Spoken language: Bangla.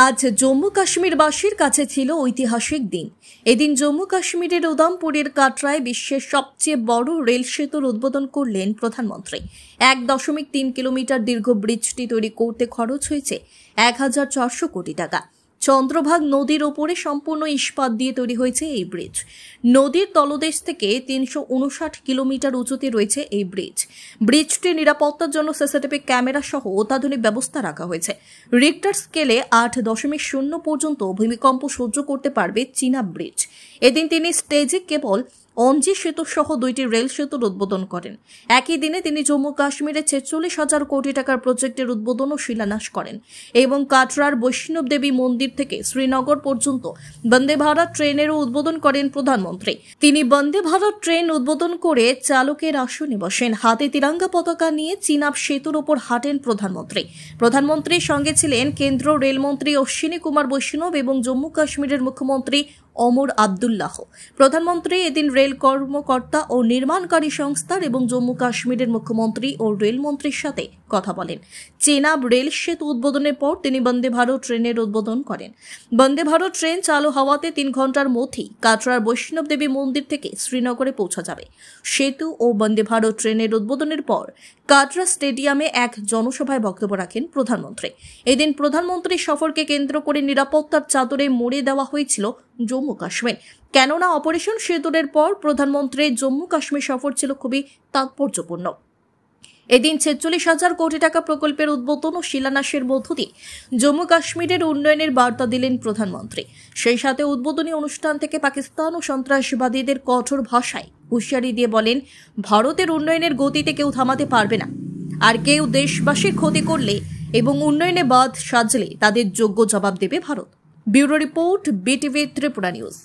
আজ জম্মু কাশ্মীরবাসীর কাছে ছিল ঐতিহাসিক দিন। এদিন জম্মু কাশ্মীরের উদামপুরের কাটরায় বিশ্বের সবচেয়ে বড় রেল সেতুর উদ্বোধন করলেন প্রধানমন্ত্রী। 1.3 কিলোমিটার দীর্ঘ ব্রিজটি তৈরি করতে খরচ হয়েছে 1400 কোটি টাকা। চন্দ্রভাগ নদীর ওপরে সম্পূর্ণ ইস্পাত দিয়ে তৈরি হয়েছে এই ব্রিজ। নদীর তলদেশ থেকে 359 কিলোমিটার উঁচুতে রয়েছে এই ব্রিজ। ব্রিজটির নিরাপত্তার জন্য সিসিটিভি ক্যামেরা সহ অত্যাধুনিক ব্যবস্থা রাখা হয়েছে। রিক্টার স্কেলে 8.0 পর্যন্ত ভূমিকম্প সহ্য করতে পারবে চীনা ব্রিজ। এদিন তিনি স্টেজে কেবল অঞ্জি সেতু সহ 2টি রেল সেতুর উদ্বোধন করেন। একই দিনে তিনি জম্মু কাশ্মীরে 46,000 কোটি টাকার প্রজেক্টের উদ্বোধন ও শিলান্যাস করেন এবং কাটরার বৈষ্ণব দেবী মন্দির থেকে শ্রীনগর পর্যন্ত বন্দে ভারত ট্রেনেরও উদ্বোধন করেন প্রধানমন্ত্রী। তিনি বন্দে ভারত ট্রেন উদ্বোধন করে চালকের আসনে বসেন। হাতে তিরঙ্গা পতাকা নিয়ে চিনাব সেতুর ওপর হাঁটেন প্রধানমন্ত্রী। প্রধানমন্ত্রীর সঙ্গে ছিলেন কেন্দ্র রেলমন্ত্রী অশ্বিনী কুমার বৈষ্ণব এবং জম্মু কাশ্মীরের মুখ্যমন্ত্রী ওমর আবদুল্লাহ। প্রধানমন্ত্রী এদিন রেল কর্মকর্তা ও নির্মাণকারী সংস্থার এবং জম্মু কাশ্মীরের মুখ্যমন্ত্রী ও রেলমন্ত্রীর সাথে কথা বলেন। চেনাব রেল সেতু উদ্বোধনের পর তিনি বন্দে ভারত ট্রেনের উদ্বোধন করেন। বন্দে ভারত ট্রেন চালু হওয়াতে 3 ঘন্টার মধ্যেই কাটরার বৈষ্ণব দেবী মন্দির থেকে শ্রীনগরে পৌঁছা যাবে। সেতু ও বন্দে ভারত ট্রেনের উদ্বোধনের পর কাটরা স্টেডিয়ামে এক জনসভায় বক্তব্য রাখেন প্রধানমন্ত্রী। এদিন প্রধানমন্ত্রীর সফরকে কেন্দ্র করে নিরাপত্তার চাদরে মুড়ে দেওয়া হয়েছিল জম্মু কাশ্মীর। কেননা অপারেশন সিঁদুরের পর প্রধানমন্ত্রীর জম্মু কাশ্মীর সফর ছিল খুবই তাৎপর্যপূর্ণ। এদিন 46,000 কোটি টাকা প্রকল্পের উদ্বোধন ও শিলান্যাসের মধ্য দিয়ে জম্মু কাশ্মীরের উন্নয়নের বার্তা দিলেন প্রধানমন্ত্রী। সেই সাথে উদ্বোধনী অনুষ্ঠান থেকে পাকিস্তান ও সন্ত্রাসবাদীদের কঠোর ভাষায় হুঁশিয়ারি দিয়ে বলেন, ভারতের উন্নয়নের গতিতে কেউ থামাতে পারবে না। আর কেউ দেশবাসীর ক্ষতি করলে এবং উন্নয়নে বাধা সাজলে তাদের যোগ্য জবাব দেবে Bharat. Bureau report, BTV Tripura news.